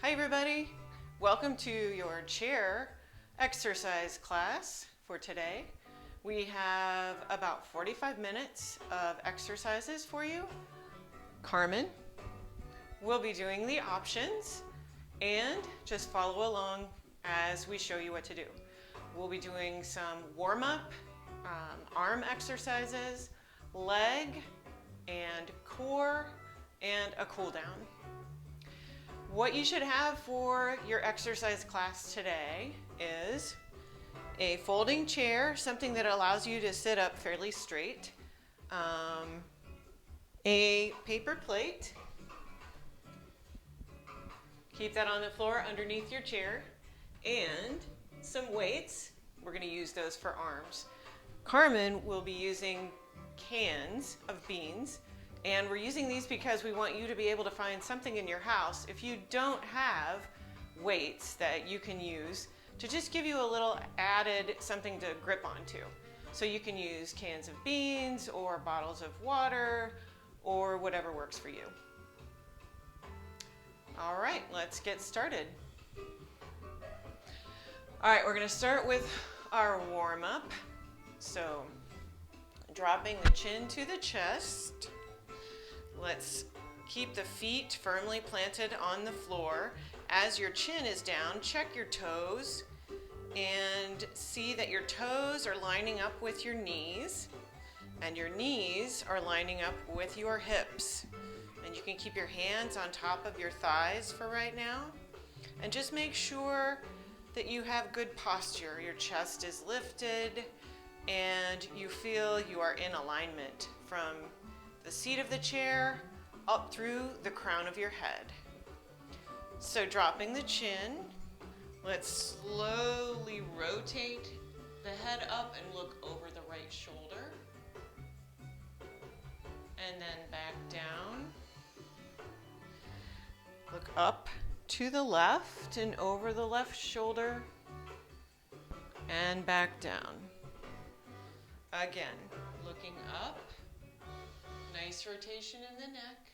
Hi everybody, welcome to your chair exercise class for today. We have about 45 minutes of exercises for you. Carmen will be doing the options and just follow along as we show you what to do. We'll be doing some warm-up, arm exercises, leg and core, and a cool down. What you should have for your exercise class today is a folding chair, something that allows you to sit up fairly straight, a paper plate, keep that on the floor underneath your chair, and some weights. We're going to use those for arms. Carmen will be using cans of beans. And we're using these because we want you to be able to find something in your house if you don't have weights that you can use to just give you a little added something to grip onto. So you can use cans of beans or bottles of water or whatever works for you. All right, let's get started. All right, we're going to start with our warm-up. So dropping the chin to the chest. Let's keep the feet firmly planted on the floor. As your chin is down, check your toes and see that your toes are lining up with your knees and your knees are lining up with your hips. And you can keep your hands on top of your thighs for right now. And just make sure that you have good posture. Your chest is lifted and you feel you are in alignment from the seat of the chair up through the crown of your head. So dropping the chin, let's slowly rotate the head up and look over the right shoulder. And then back down. Look up to the left and over the left shoulder and back down. Again, looking up. Nice rotation in the neck.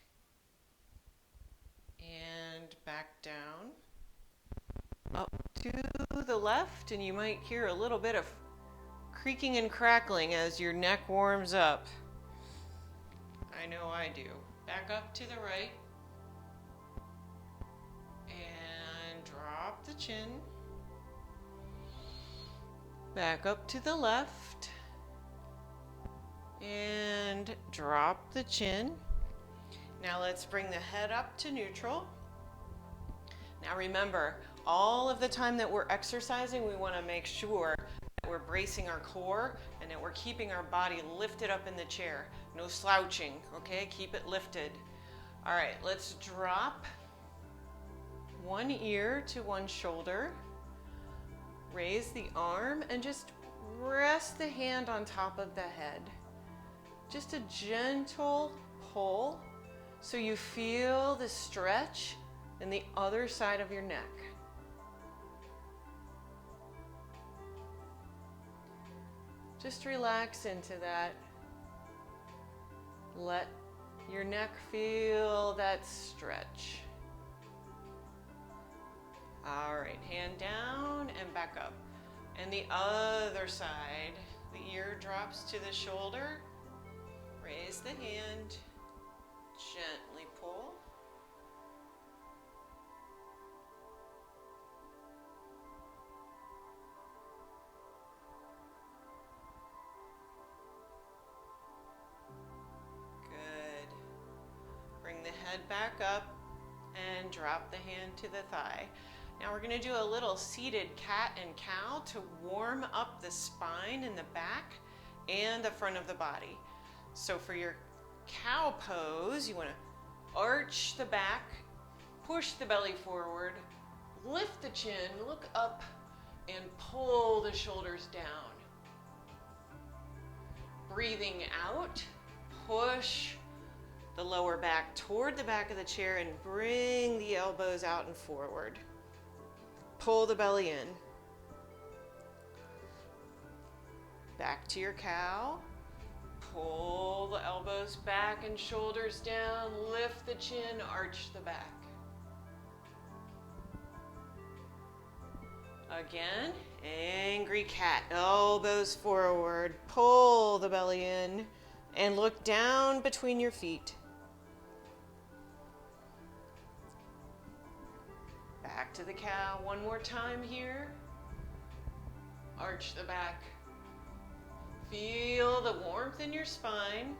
And back down. Up to the left, and you might hear a little bit of creaking and crackling as your neck warms up. I know I do. Back up to the right. And drop the chin. Back up to the left. And drop the chin. Now let's bring the head up to neutral. Now remember, all of the time that we're exercising, we want to make sure that we're bracing our core and that we're keeping our body lifted up in the chair. No slouching, okay? Keep it lifted. All right, let's drop one ear to one shoulder. Raise the arm and just rest the hand on top of the head. Just a gentle pull so you feel the stretch in the other side of your neck. Just relax into that. Let your neck feel that stretch. All right, hand down and back up. And the other side, the ear drops to the shoulder. Raise the hand, gently pull. Good. Bring the head back up and drop the hand to the thigh. Now we're going to do a little seated cat and cow to warm up the spine in the back and the front of the body. So for your cow pose, you want to arch the back, push the belly forward, lift the chin, look up, and pull the shoulders down. Breathing out, push the lower back toward the back of the chair and bring the elbows out and forward. Pull the belly in. Back to your cow. Pull the elbows back and shoulders down, lift the chin, arch the back. Again, angry cat. Elbows forward. Pull the belly in and look down between your feet. Back to the cow. One more time here. Arch the back. Feel the warmth in your spine.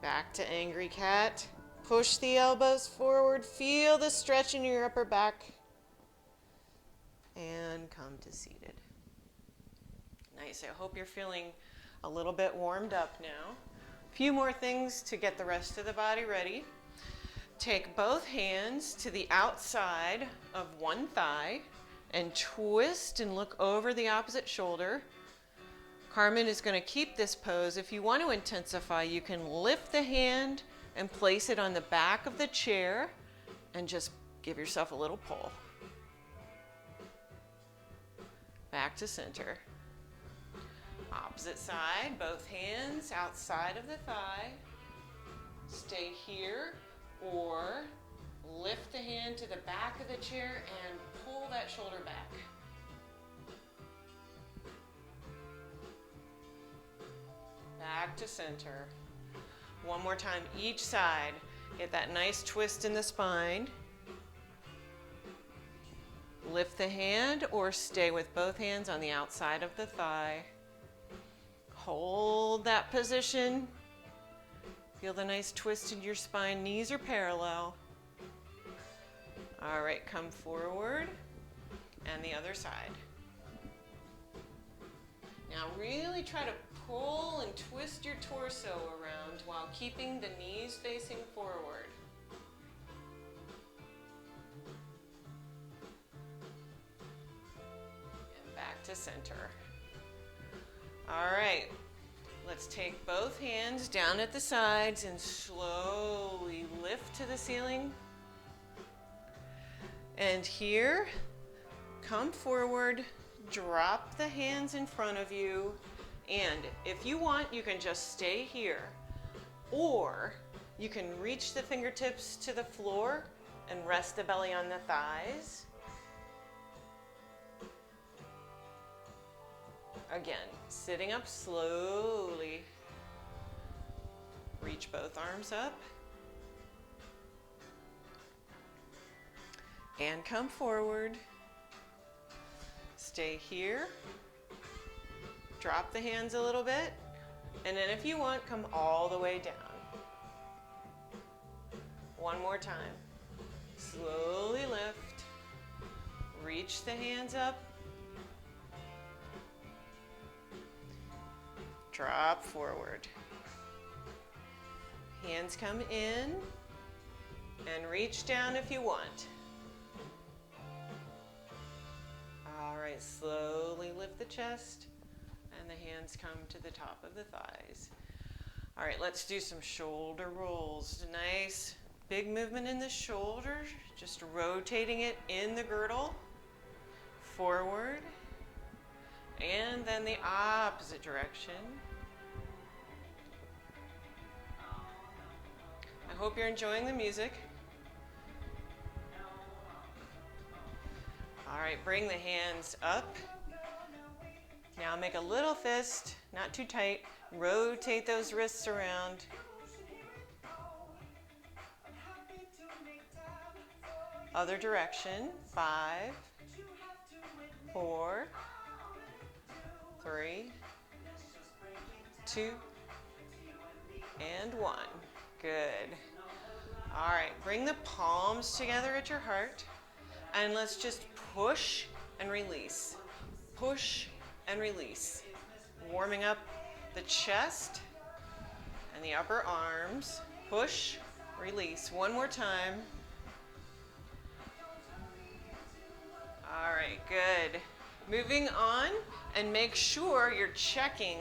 Back to angry cat. Push the elbows forward. Feel the stretch in your upper back. And come to seated. Nice. I hope you're feeling a little bit warmed up now. A few more things to get the rest of the body ready. Take both hands to the outside of one thigh and twist and look over the opposite shoulder. Carmen is going to keep this pose. If you want to intensify, you can lift the hand and place it on the back of the chair and just give yourself a little pull. Back to center. Opposite side, both hands outside of the thigh. Stay here or lift the hand to the back of the chair and pull that shoulder back. Back to center. One more time each side. Get that nice twist in the spine. Lift the hand or stay with both hands on the outside of the thigh. Hold that position. Feel the nice twist in your spine. Knees are parallel. All right, come forward and the other side. Now really try to pull and twist your torso around while keeping the knees facing forward. And back to center. All right, let's take both hands down at the sides and slowly lift to the ceiling. And here, come forward, drop the hands in front of you, and if you want, you can just stay here, or you can reach the fingertips to the floor and rest the belly on the thighs. Again, sitting up slowly. Reach both arms up. And come forward. Stay here. Drop the hands a little bit. And then if you want, come all the way down. One more time. Slowly lift. Reach the hands up. Drop forward. Hands come in and reach down if you want. All right, slowly lift the chest and the hands come to the top of the thighs. All right, let's do some shoulder rolls. Nice big movement in the shoulder, just rotating it in the girdle, forward, and then the opposite direction. I hope you're enjoying the music. All right, bring the hands up. Now make a little fist, not too tight. Rotate those wrists around. Other direction. 5, 4, 3, 2, and 1. Good. All right, bring the palms together at your heart, and let's just push and release. Push and release. Warming up the chest and the upper arms. Push, release. One more time. All right, good. Moving on, and make sure you're checking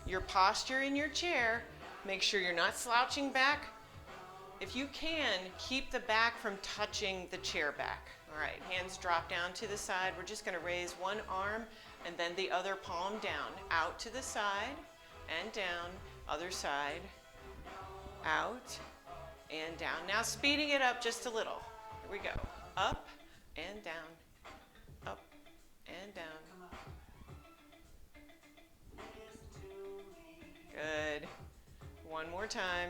your posture in your chair. Make sure you're not slouching back. If you can, keep the back from touching the chair back. All right, hands drop down to the side. We're just going to raise one arm and then the other palm down. Out to the side and down. Other side. Out and down. Now speeding it up just a little. Here we go. Up and down. and down. Good. One more time.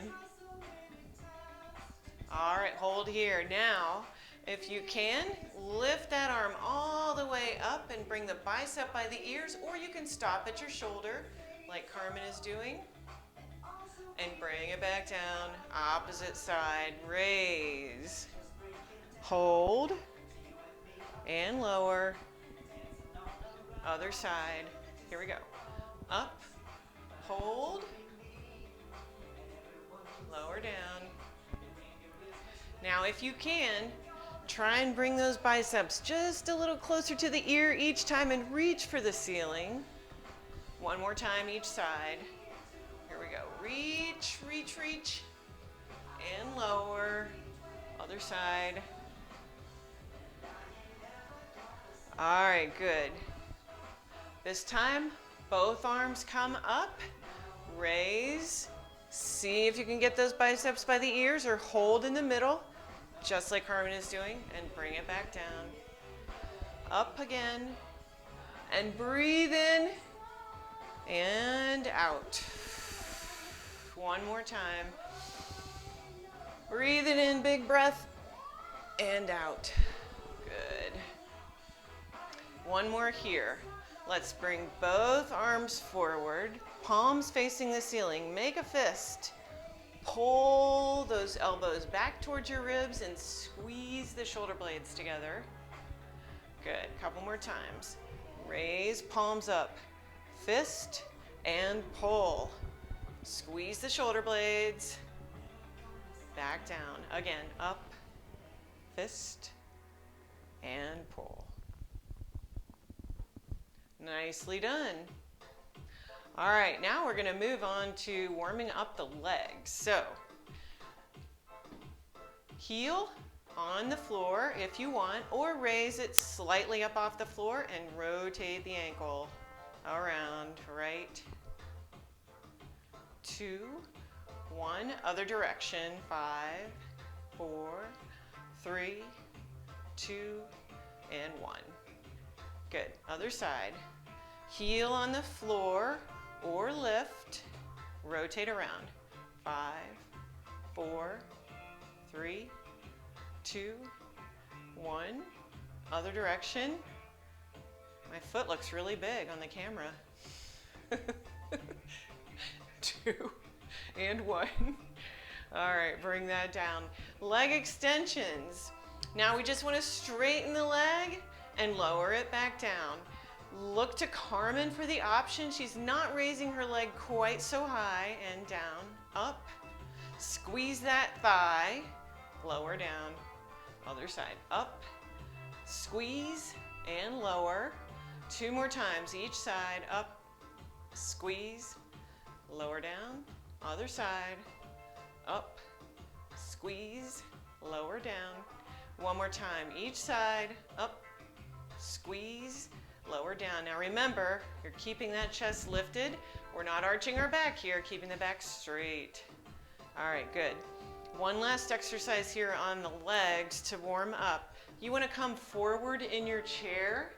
All right, hold here. Now, if you can, lift that arm all the way up and bring the bicep by the ears, or you can stop at your shoulder like Carmen is doing and bring it back down. Opposite side, raise, hold, and lower. Other side. Here we go. Up, hold, lower down. Now, if you can, try and bring those biceps just a little closer to the ear each time and reach for the ceiling. One more time each side. Here we go. Reach, reach, reach, and lower. Other side. All right, good. This time, both arms come up, raise. See if you can get those biceps by the ears or hold in the middle, just like Carmen is doing, and bring it back down. Up again, and breathe in and out. One more time. Breathe it in, big breath, and out. Good. One more here. Let's bring both arms forward, palms facing the ceiling. Make a fist. Pull those elbows back towards your ribs and squeeze the shoulder blades together. Good. Couple more times. Raise palms up. Fist and pull. Squeeze the shoulder blades. Back down. Again, up, fist, and pull. Nicely done. All right, now we're going to move on to warming up the legs. So, heel on the floor if you want, or raise it slightly up off the floor and rotate the ankle around, right, 2, 1, other direction, 5, 4, 3, 2, and 1. Good, other side. Heel on the floor or lift, rotate around. 5, 4, 3, 2, 1. Other direction. My foot looks really big on the camera. 2 and 1. All right, bring that down. Leg extensions. Now we just want to straighten the leg and lower it back down. Look to Carmen for the option. She's not raising her leg quite so high, and down, up. Squeeze that thigh, lower down. Other side, up, squeeze, and lower. 2 more times, each side, up, squeeze, lower down. Other side, up, squeeze, lower down. 1 more time, each side, up, squeeze, lower down. Now remember, you're keeping that chest lifted. We're not arching our back here, keeping the back straight. All right, good. One last exercise here on the legs to warm up. You want to come forward in your chair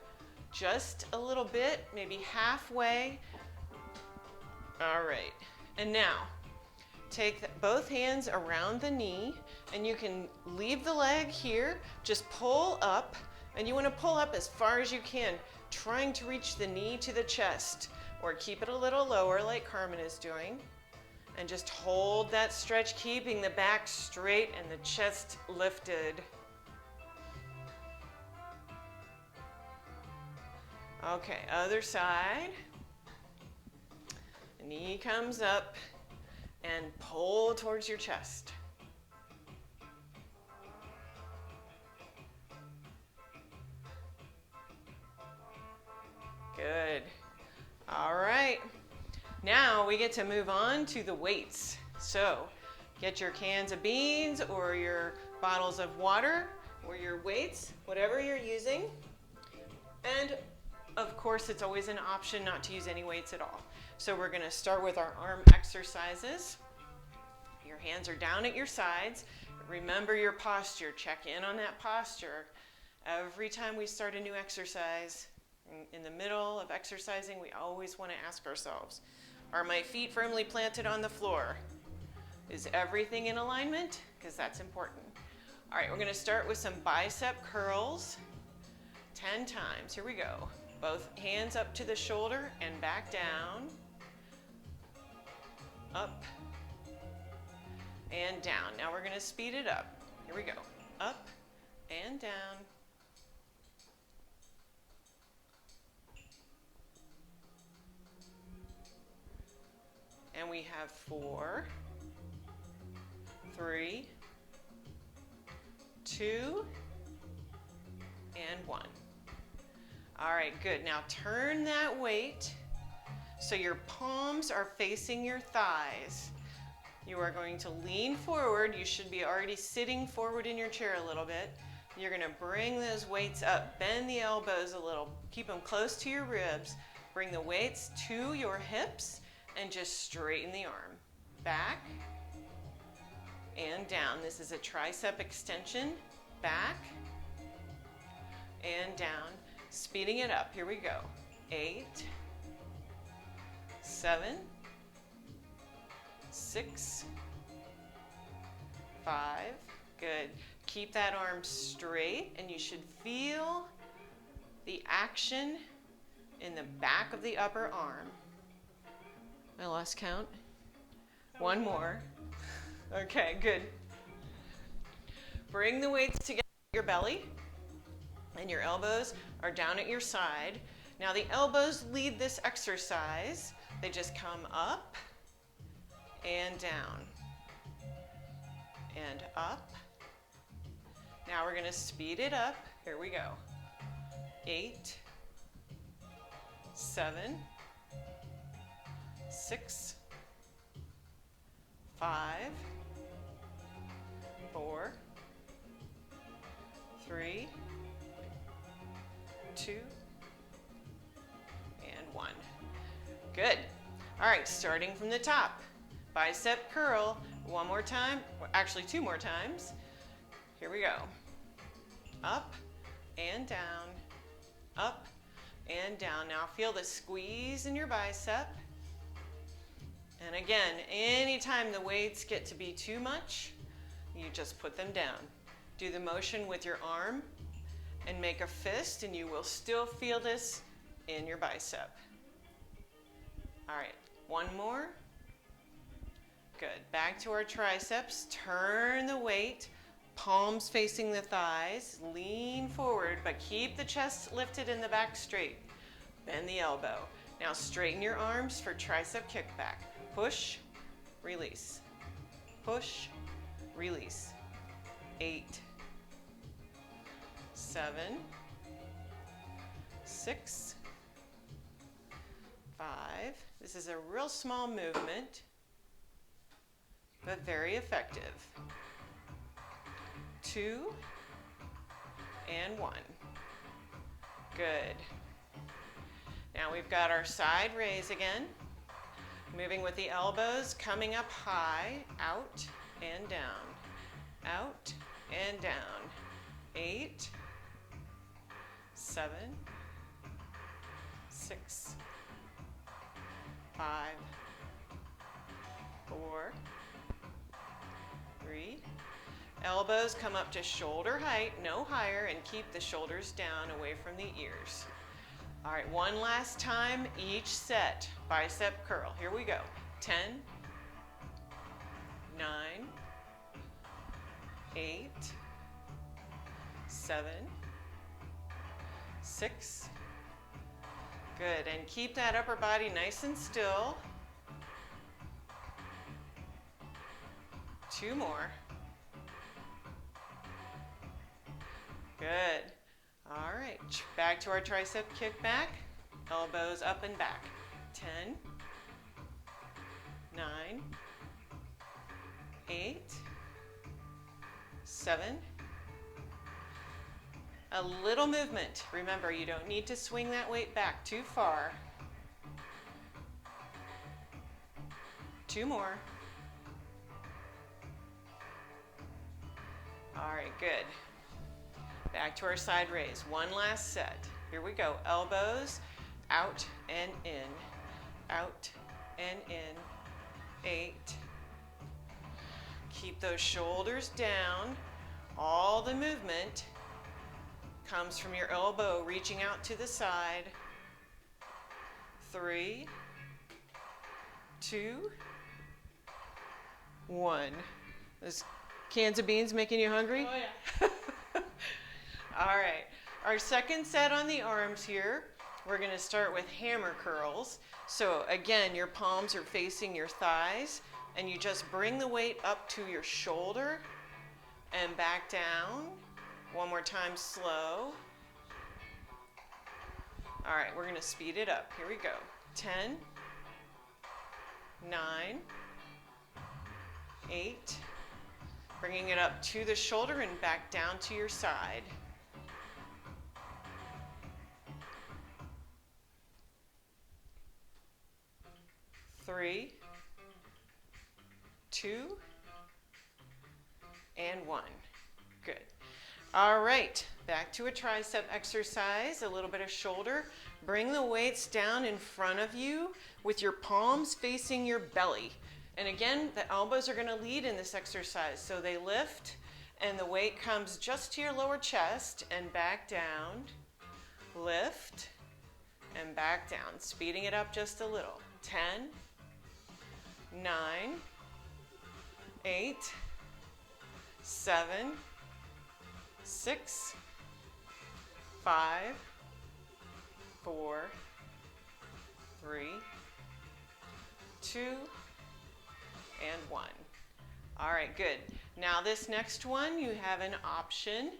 just a little bit, maybe halfway. All right, and now take both hands around the knee, and you can leave the leg here, just pull up, and you want to pull up as far as you can, trying to reach the knee to the chest, or keep it a little lower like Carmen is doing. And just hold that stretch, keeping the back straight and the chest lifted. Okay, other side. Knee comes up and pull towards your chest. Good. All right. Now we get to move on to the weights. So get your cans of beans or your bottles of water or your weights, whatever you're using. And of course, it's always an option not to use any weights at all. So we're going to start with our arm exercises. Your hands are down at your sides. Remember your posture. Check in on that posture every time we start a new exercise. In the middle of exercising, we always want to ask ourselves, are my feet firmly planted on the floor? Is everything in alignment? Because that's important. All right, we're going to start with some bicep curls 10 times. Here we go. Both hands up to the shoulder and back down. Up and down. Now we're going to speed it up. Here we go. Up and down. And we have 4, 3, 2, and 1. All right, good. Now turn that weight so your palms are facing your thighs. You are going to lean forward. You should be already sitting forward in your chair a little bit. You're going to bring those weights up. Bend the elbows a little. Keep them close to your ribs. Bring the weights to your hips and just straighten the arm. Back and down. This is a tricep extension. Back and down. Speeding it up. Here we go. 8, 7, 6, 5. Good. Keep that arm straight, and you should feel the action in the back of the upper arm. I lost count. One more. Okay, good. Bring the weights together at your belly, and your elbows are down at your side. Now the elbows lead this exercise. They just come up and down and up. Now we're going to speed it up. Here we go. 8, 7, 6, 5, 4, 3, 2, and 1. Good. All right, starting from the top. Bicep curl. One more time. Actually, 2 more times. Here we go. Up and down. Up and down. Now feel the squeeze in your bicep. And again, anytime the weights get to be too much, you just put them down. Do the motion with your arm and make a fist, and you will still feel this in your bicep. All right, one more. Good. Back to our triceps. Turn the weight, palms facing the thighs. Lean forward, but keep the chest lifted and the back straight. Bend the elbow. Now straighten your arms for tricep kickback. Push, release. Push, release. 8, 7, 6, 5. This is a real small movement, but very effective. 2 and 1. Good. Now we've got our side raise again. Moving with the elbows, coming up high, out and down. Out and down. 8, 7, 6, 5, 4, 3. Elbows come up to shoulder height, no higher, and keep the shoulders down away from the ears. All right, one last time each set. Bicep curl. Here we go. 10, 9, 8, 7, 6. Good, and keep that upper body nice and still. 2 more. Good. All right, back to our tricep kickback. Elbows up and back. 10, 9, 8, 7. A little movement. Remember, you don't need to swing that weight back too far. 2 more. All right, good. Back to our side raise. One last set. Here we go. Elbows out and in, out and in. 8. Keep those shoulders down. All the movement comes from your elbow reaching out to the side. 3, 2, 1. Those cans of beans making you hungry? Oh yeah. All right. Our second set on the arms here, we're going to start with hammer curls. So again, your palms are facing your thighs, and you just bring the weight up to your shoulder and back down. One more time, slow. All right, we're going to speed it up. Here we go. 10, 9, 8. Bringing it up to the shoulder and back down to your side. 3, 2, and 1. Good. All right, back to a tricep exercise, a little bit of shoulder. Bring the weights down in front of you with your palms facing your belly. And again, the elbows are going to lead in this exercise. So they lift and the weight comes just to your lower chest and back down. Lift and back down, speeding it up just a little. 10, 9, 8, 7, 6, 5, 4, 3, 2, and 1. All right, good. Now this next one, you have an option.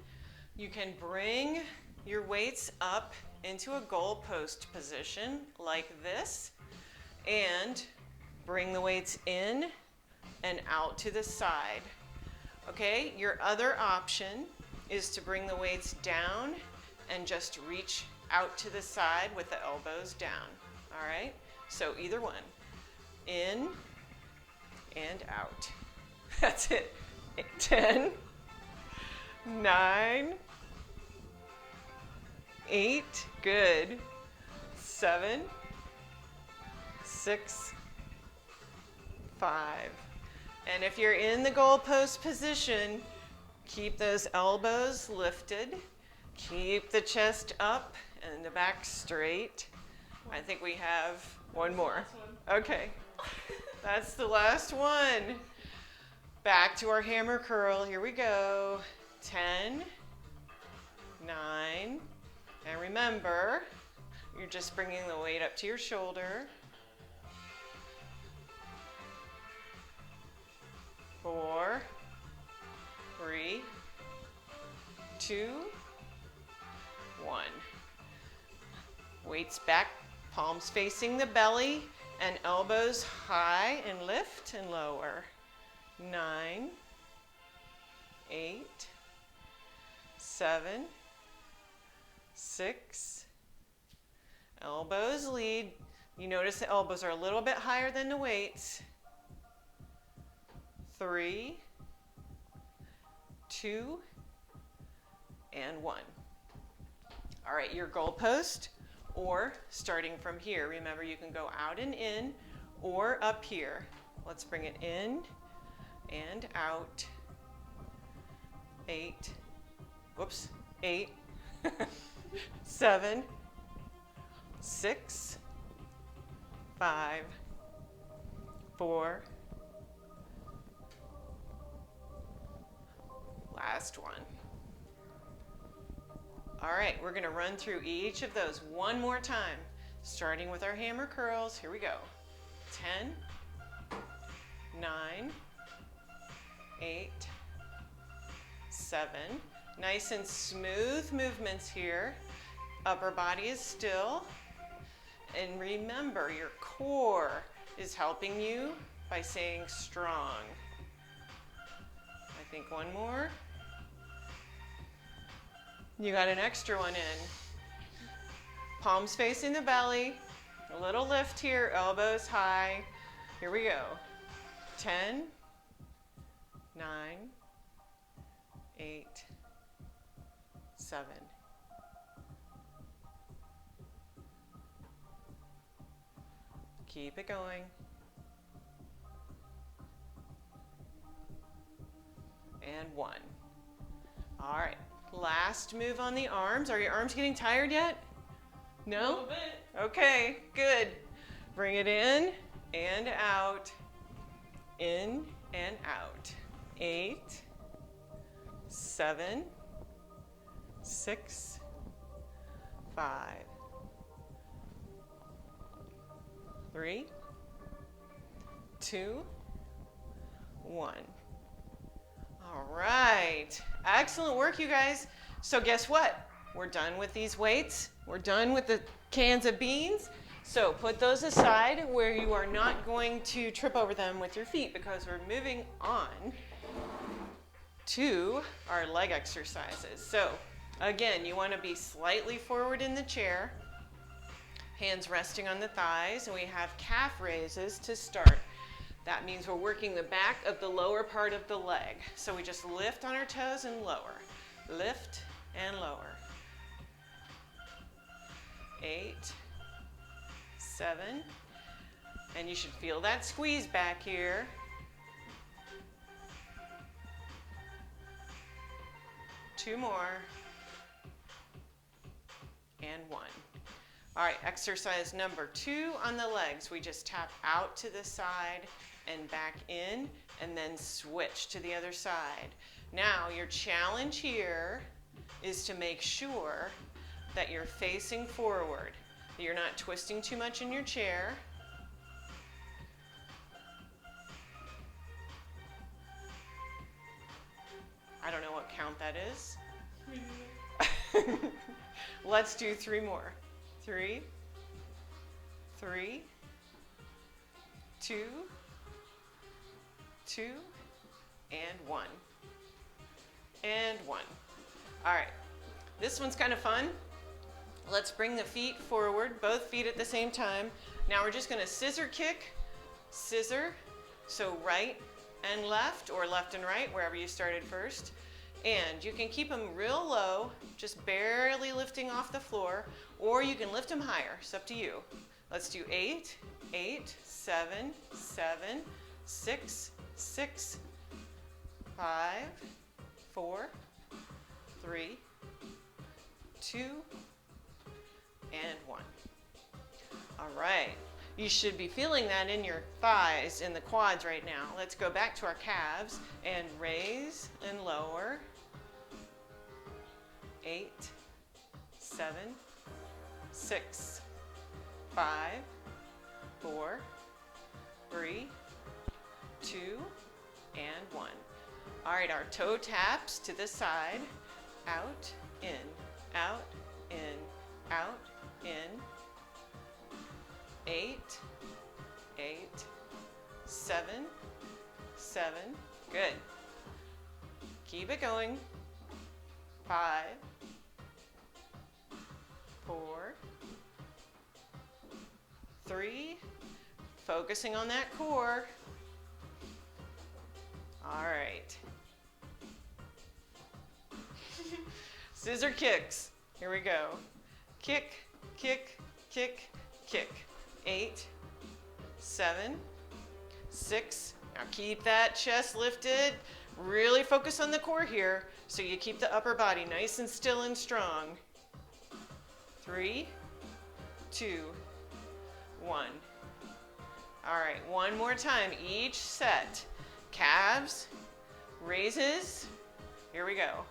You can bring your weights up into a goalpost position like this and bring the weights in and out to the side. Okay, your other option is to bring the weights down and just reach out to the side with the elbows down. All right, so either one. In and out. That's it. 10, 9, 8, good. 7, 6, 5. And if you're in the goalpost position, keep those elbows lifted. Keep the chest up and the back straight. I think we have one more. Okay, that's the last one. Back to our hammer curl. Here we go. 10, 9, and remember, you're just bringing the weight up to your shoulder. 4, 3, 2, 1. Weights back, palms facing the belly, and elbows high and lift and lower. 9, 8, 7, 6. Elbows lead. You notice the elbows are a little bit higher than the weights. 3, 2, and 1. All right, your goalpost, or starting from here. Remember, you can go out and in or up here. Let's bring it in and out. 8, 7, 6, 5, 4, last one. All right, we're going to run through each of those one more time, starting with our hammer curls. Here we go. 10, 9, 8, 7. Nice and smooth movements here. Upper body is still. And remember, your core is helping you by saying strong. I think one more. You got an extra one in. Palms facing the belly. A little lift here, elbows high. Here we go. 10, 9, 8, 7, Keep it going. And 1. All right, last move on the arms. Are your arms getting tired yet? No? A little bit. Okay, good. Bring it in and out. In and out. 8, 7, 6, 5, 3, 2, 1. All right. Excellent work, you guys. So guess what? We're done with these weights. We're done with the cans of beans. So put those aside where you are not going to trip over them with your feet, because we're moving on to our leg exercises. So again, you want to be slightly forward in the chair, hands resting on the thighs, and we have calf raises to start. That means we're working the back of the lower part of the leg. So we just lift on our toes and lower. Lift and lower. 8, 7, and you should feel that squeeze back here. 2 more. And 1. All right, exercise number 2 on the legs. We just tap out to the side and back in, and then switch to the other side. Now, your challenge here is to make sure that you're facing forward, that you're not twisting too much in your chair. I don't know what count that is. Let's do 3 more. 3, 3, 2, 2, and 1. And 1. All right, this one's kind of fun. Let's bring the feet forward, both feet at the same time. Now we're just gonna scissor kick, scissor, so right and left, or left and right, wherever you started first. And you can keep them real low, just barely lifting off the floor, or you can lift them higher. It's up to you. Let's do 8, 8, 7, 7, 6, 6, 5, 4, 3, 2, and 1. All right. You should be feeling that in your thighs, in the quads right now. Let's go back to our calves and raise and lower. 8, 7, 6, 5, 4, 3, 2, and 1. All right, our toe taps to the side. Out, in, out, in, out, in. 8, 8, 7, 7. Good. Keep it going. 5, 4, 3. Focusing on that core. All right. Scissor kicks. Here we go. Kick, kick, kick, kick. 8, 7, 6. Now keep that chest lifted. Really focus on the core here so you keep the upper body nice and still and strong. 3, 2, 1. All right, one more time each set. Calves, raises. Here we go.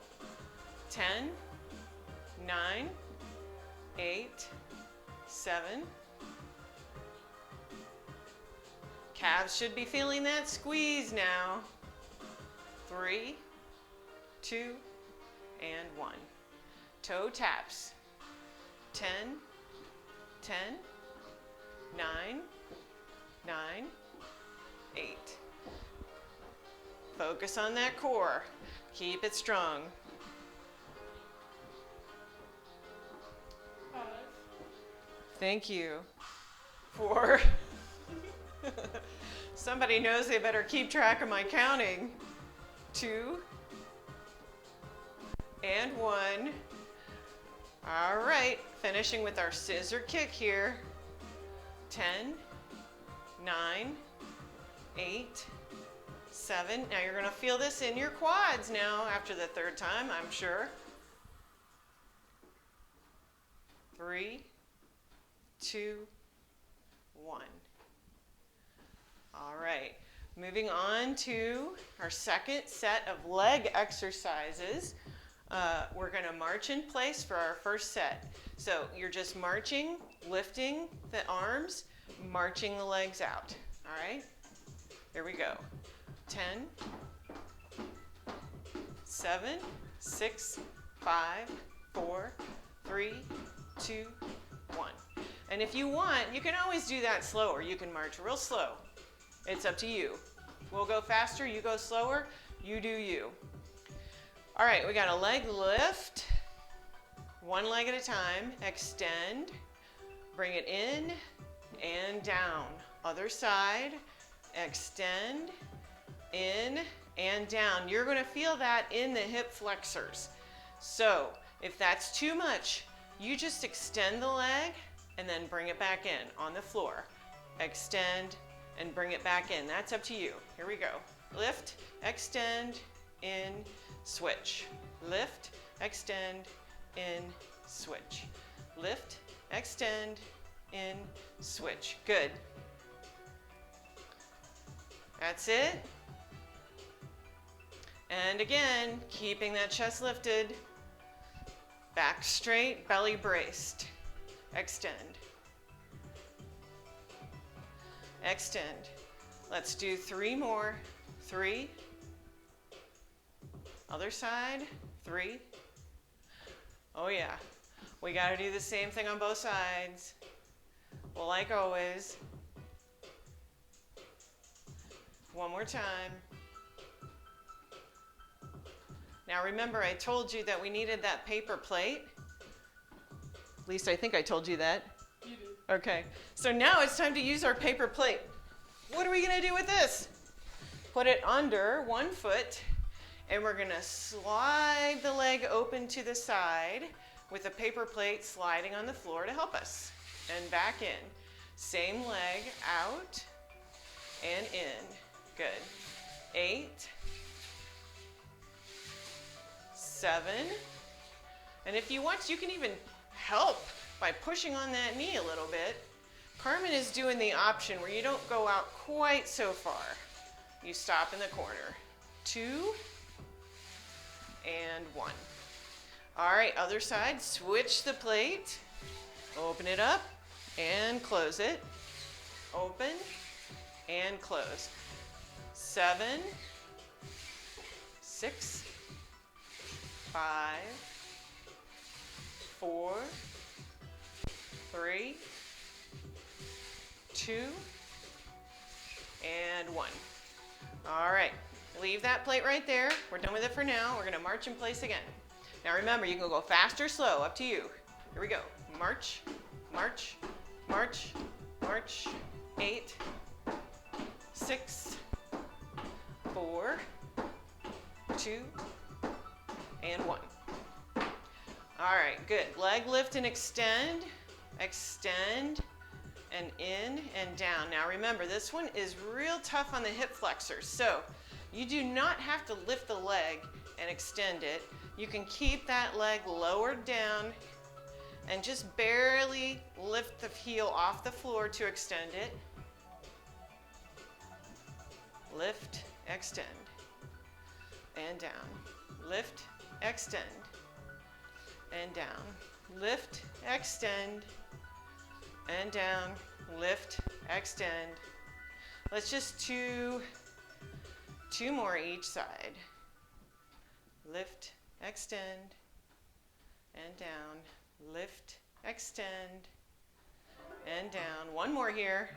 10, 9, 8, 7. Calves should be feeling that squeeze now. 3, 2, and 1. Toe taps. 10, 10, 9, 9, 8. Focus on that core. Keep it strong. 5. Thank you. 4. Somebody knows they better keep track of my counting. 2 and 1. All right, finishing with our scissor kick here. 10, 9, 8, 7. Now you're going to feel this in your quads now after the third time, I'm sure. 3, 2, 1. All right, moving on to our second set of leg exercises. We're going to march in place for our first set. So you're just marching, lifting the arms, marching the legs out. All right, here we go. 10, 7, 6, 5, 4, 3, 2, 1. And if you want, you can always do that slower. You can march real slow. It's up to you. We'll go faster, you go slower, you do you. All right, we got a leg lift. One leg at a time. Extend. Bring it in and down. Other side. Extend. In and down. You're going to feel that in the hip flexors. So if that's too much, you just extend the leg and then bring it back in on the floor. Extend and bring it back in. That's up to you. Here we go. Lift, extend, in, switch. Lift, extend, in, switch. Lift, extend, in, switch. Good. That's it. And again, keeping that chest lifted. Back straight, belly braced. Extend. Extend. Let's do 3 more. 3. Other side. 3. Oh yeah. We got to do the same thing on both sides. Well, like always. One more time. Now remember, I told you that we needed that paper plate. At least I think I told you that. You did. Okay, so now it's time to use our paper plate. What are we going to do with this? Put it under one foot, and we're going to slide the leg open to the side with a paper plate sliding on the floor to help us. And back in. Same leg out and in. Good. 8, 7. And if you want, you can even help by pushing on that knee a little bit. Carmen is doing the option where you don't go out quite so far. You stop in the corner. 2 and 1. All right, other side. Switch the plate. Open it up and close it. Open and close. 7, 6, 5, 4, 3, 2, and 1. All right, leave that plate right there. We're done with it for now. We're going to march in place again. Now remember, you can go fast or slow, up to you. Here we go. March, march, march, march. 8, 6, 4, 2, and 1. All right, good. Leg lift and extend. Extend and in and down. Now remember, this one is real tough on the hip flexors. So you do not have to lift the leg and extend it. You can keep that leg lowered down and just barely lift the heel off the floor to extend it. Lift, extend, and down. Lift, extend, and down. Lift, extend, and down. Lift, extend. Let's just do 2 more each side. Lift, extend, and down. Lift, extend, and down. 1 more here.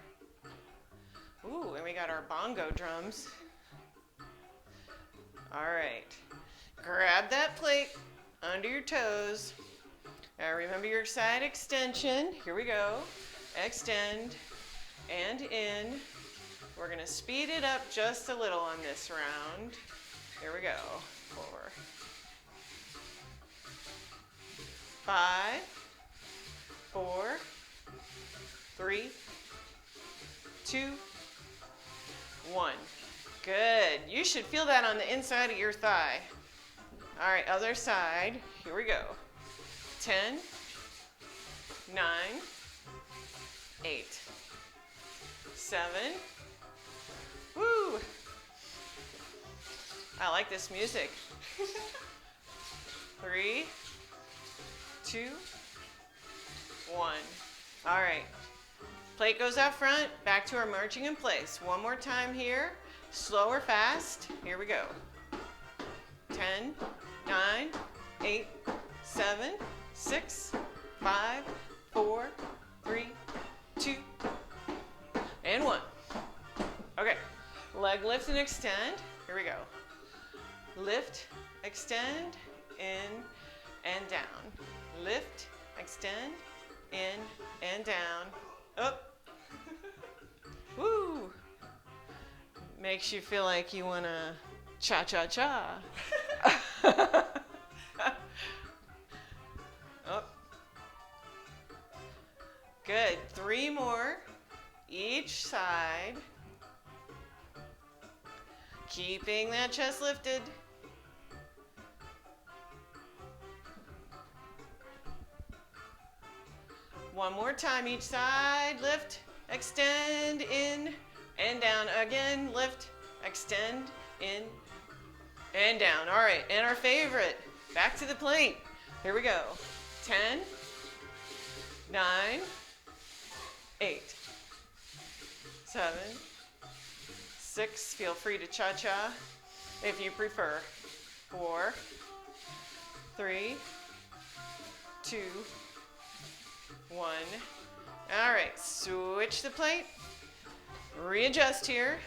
Ooh, and we got our bongo drums. All right. Grab that plate under your toes. Now remember your side extension. Here we go. Extend and in. We're going to speed it up just a little on this round. Here we go. 4, 5, 4, 3, 2, 1. Good. You should feel that on the inside of your thigh. All right, other side. Here we go. 10, 9, 8, 7. Woo! I like this music. 3, 2, 1. All right. Plate goes out front, back to our marching in place. One more time here. Slow or fast. Here we go. 10, 9, 8, 7, 6, 5, 4, 3, 2, and 1. Okay. Leg lift and extend. Here we go. Lift, extend, in, and down. Lift, extend, in, and down. Up. Woo! Makes you feel like you want to cha-cha-cha. Up. Good. 3 more. Each side. Keeping that chest lifted. One more time each side. Lift, extend, in, and down. Again, lift, extend, in, and down. All right, and our favorite, back to the plate. Here we go. 10, 9, 8, 7, 6. Feel free to cha-cha if you prefer. 4, 3, 2, 1. All right, switch the plate. Readjust here.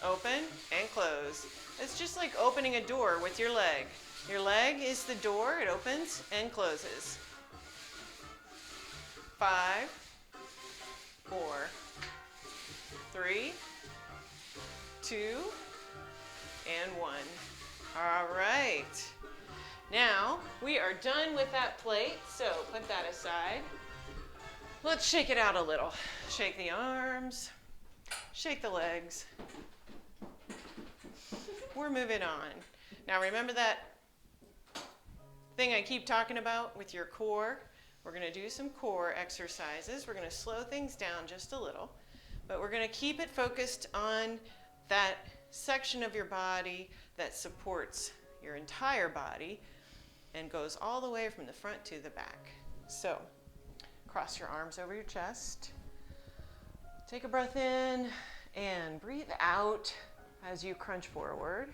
Open and close. It's just like opening a door with your leg. Your leg is the door. It opens and closes. 5, 4, 3, 2, and 1. All right. Now, we are done with that plate, so put that aside. Let's shake it out a little. Shake the arms, shake the legs. We're moving on. Now remember that thing I keep talking about with your core? We're going to do some core exercises. We're going to slow things down just a little, but we're going to keep it focused on that section of your body that supports your entire body and goes all the way from the front to the back. So, cross your arms over your chest. Take a breath in and breathe out as you crunch forward.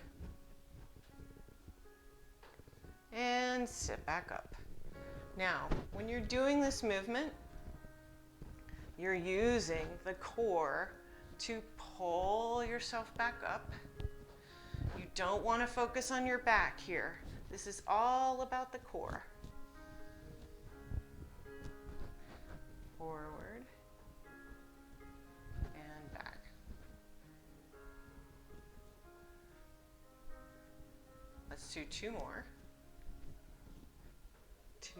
And sit back up. Now, when you're doing this movement, you're using the core to pull yourself back up. You don't want to focus on your back here. This is all about the core. Forward and back. Let's do 2 more. 2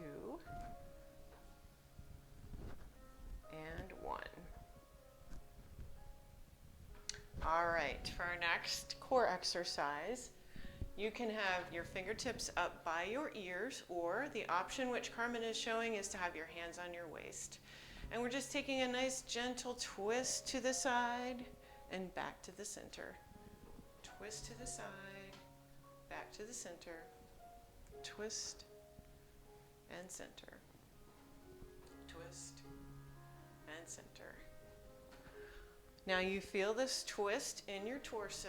and 1. All right, for our next core exercise, you can have your fingertips up by your ears, or the option which Carmen is showing is to have your hands on your waist. And we're just taking a nice gentle twist to the side and back to the center. Twist to the side, back to the center, twist and center, twist and center. Now you feel this twist in your torso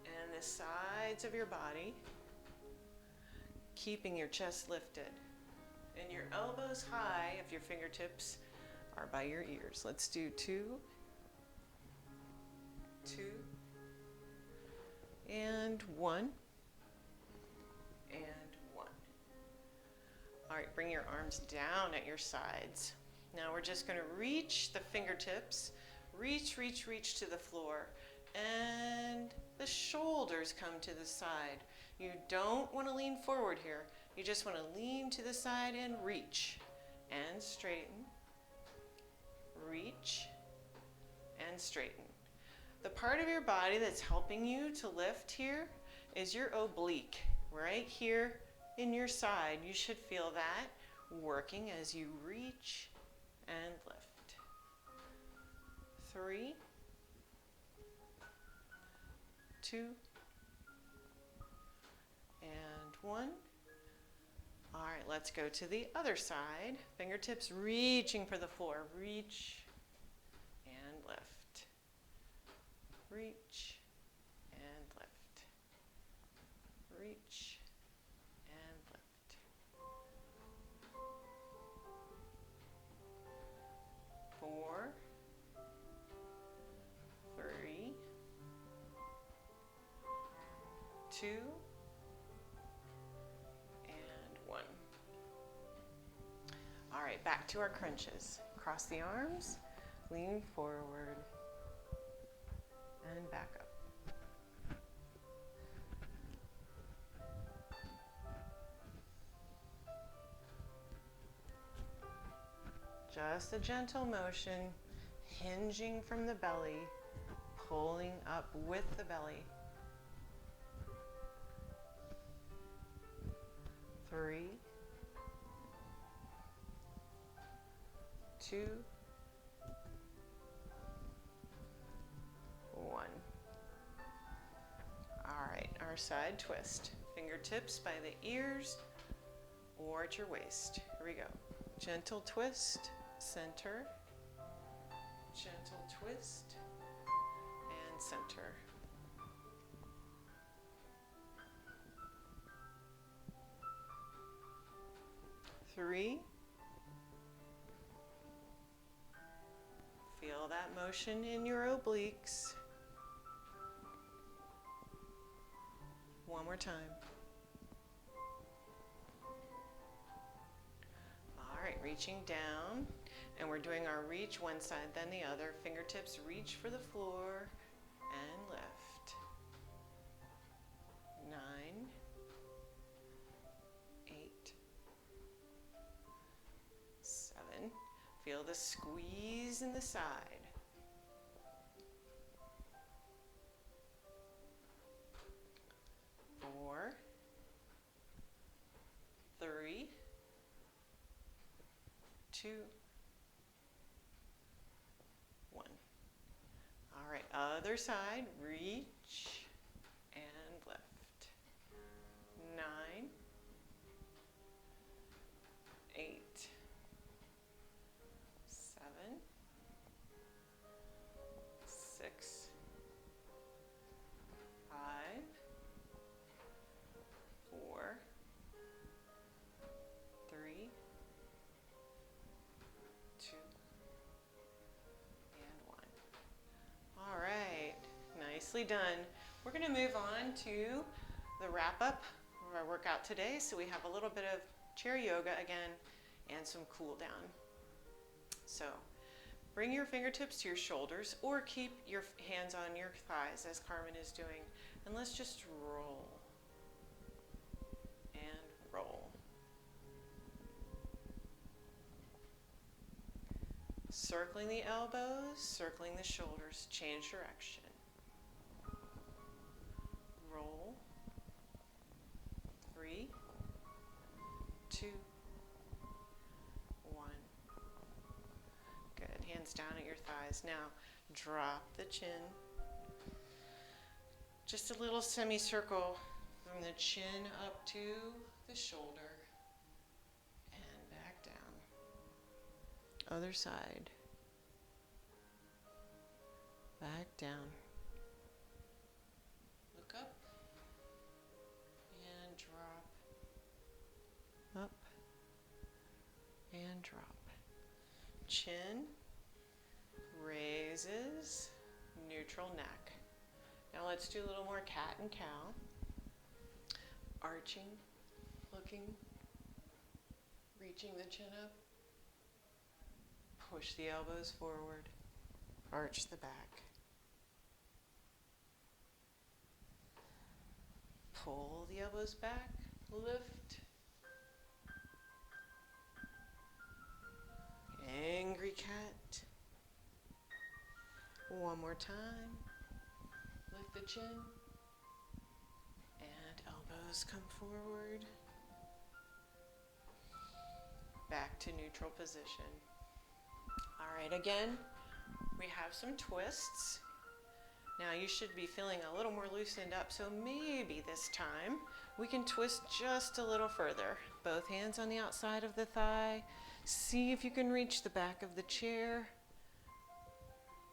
and the sides of your body, keeping your chest lifted. And your elbows high if your fingertips are by your ears. Let's do 2, 2, and 1, and 1. All right, bring your arms down at your sides. Now we're just going to reach the fingertips, reach, reach, reach to the floor, and the shoulders come to the side. You don't want to lean forward here. You just want to lean to the side and reach and straighten, reach and straighten. The part of your body that's helping you to lift here is your oblique, right here in your side. You should feel that working as you reach and lift. 3, 2, and 1. All right, let's go to the other side. Fingertips reaching for the floor. Reach and lift. Reach and lift. Reach and lift. 4, 3, 2, and 1. All right, back to our crunches. Cross the arms, lean forward, and back up. Just a gentle motion, hinging from the belly, pulling up with the belly. 3, 2, 1. All right, our side twist. Fingertips by the ears or at your waist. Here we go. Gentle twist, center. Gentle twist and center. 3. Feel that motion in your obliques. 1 more time. All right, reaching down, and we're doing our reach one side, then the other. Fingertips reach for the floor and lift. 9, 8, 7. Feel the squeeze in the side. 4, 3, 2, 1. All right, other side, reach and lift. 9, 8, 7, 6, 5, 4, 3, 2, and 1. All right, nicely done. We're going to move on to the wrap up of our workout today. So we have a little bit of chair yoga again and some cool down. So bring your fingertips to your shoulders or keep your hands on your thighs as Carmen is doing. And let's just roll and roll. Circling the elbows, circling the shoulders, change direction. Roll. 3, 2, 1. Good. Hands down at your thighs. Now drop the chin. Just a little semicircle from the chin up to the shoulder and back down. Other side. Back down. Look up and drop. Up and drop. Chin raises, neutral neck. Now let's do a little more cat and cow. Arching, looking, reaching the chin up. Push the elbows forward, arch the back. Pull the elbows back, lift. Angry cat. One more time. the chin. And elbows come forward. Back to neutral position. All right, again, we have some twists. Now you should be feeling a little more loosened up, so maybe this time we can twist just a little further. Both hands on the outside of the thigh. See if you can reach the back of the chair.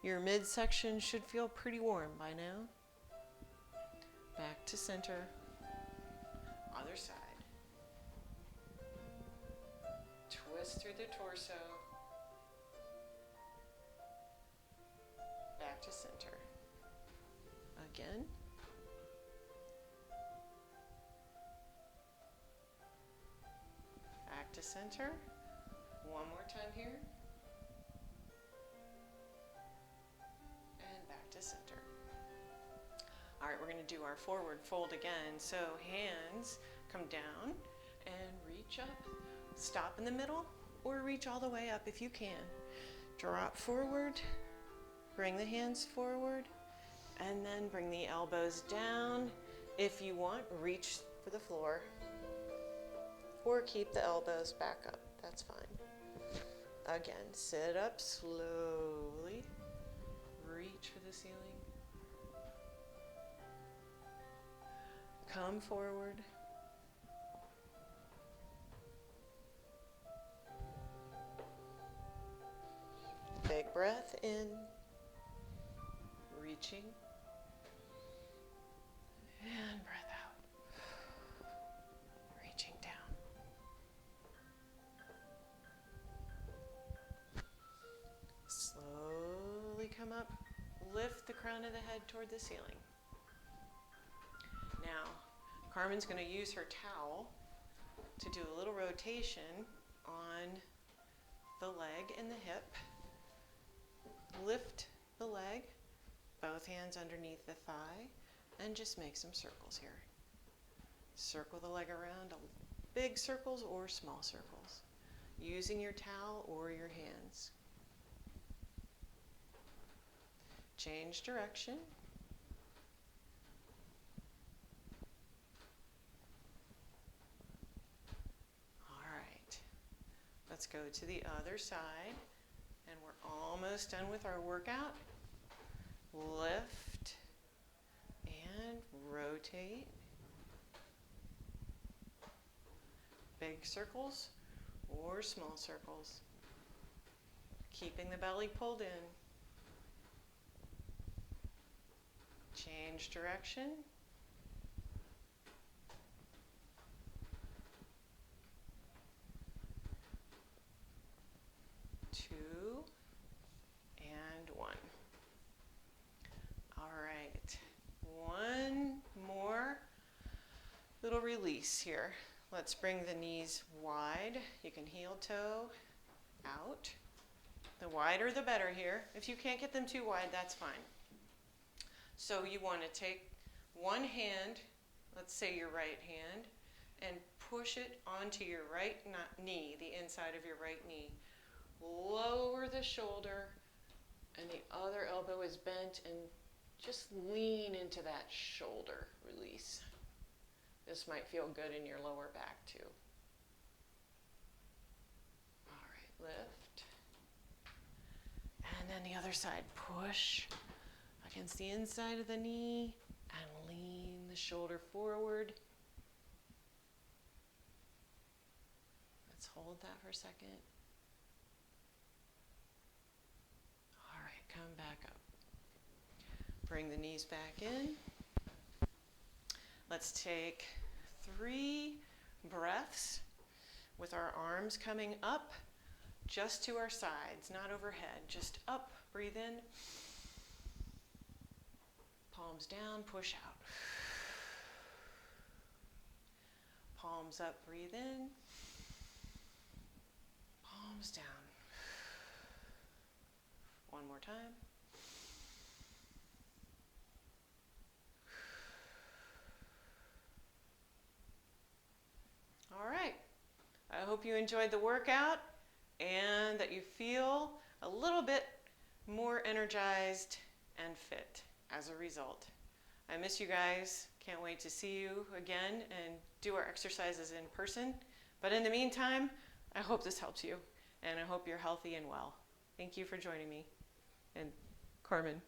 Your midsection should feel pretty warm by now. Back to center. Other side. Twist through the torso. Back to center. Again. Back to center. One more time here. And back to center. All right, we're going to do our forward fold again. So hands come down and reach up. Stop in the middle or reach all the way up if you can. Drop forward. Bring the hands forward. And then bring the elbows down. If you want, reach for the floor. Or keep the elbows back up. That's fine. Again, sit up slowly. Reach for the ceiling. Come forward. Big breath in. Reaching. And breath out. Reaching down. Slowly come up. Lift the crown of the head toward the ceiling. Now, Carmen's going to use her towel to do a little rotation on the leg and the hip. Lift the leg, both hands underneath the thigh, and just make some circles here. Circle the leg around, big circles or small circles, using your towel or your hands. Change direction. All right, let's go to the other side, and we're almost done with our workout. Lift and rotate. Big circles or small circles. Keeping the belly pulled in. Change direction. Two and one. All right, one more little release here. Let's bring the knees wide. You can heel toe out. The wider the better here. If you can't get them too wide, that's fine. So you want to take one hand, let's say your right hand, and push it onto your right knee, the inside of your right knee. Lower the shoulder, and the other elbow is bent, and just lean into that shoulder release. This might feel good in your lower back too. All right, lift. And then the other side, push against the inside of the knee and lean the shoulder forward. Let's hold that for a second. All right, come back up. Bring the knees back in. Let's take 3 breaths with our arms coming up just to our sides, not overhead, just up. Breathe in. Palms down, push out. Palms up, breathe in. Palms down. One more time. All right. I hope you enjoyed the workout and that you feel a little bit more energized and fit as a result. I miss you guys. Can't wait to see you again and do our exercises in person. But in the meantime, I hope this helps you, and I hope you're healthy and well. Thank you for joining me. And Carmen.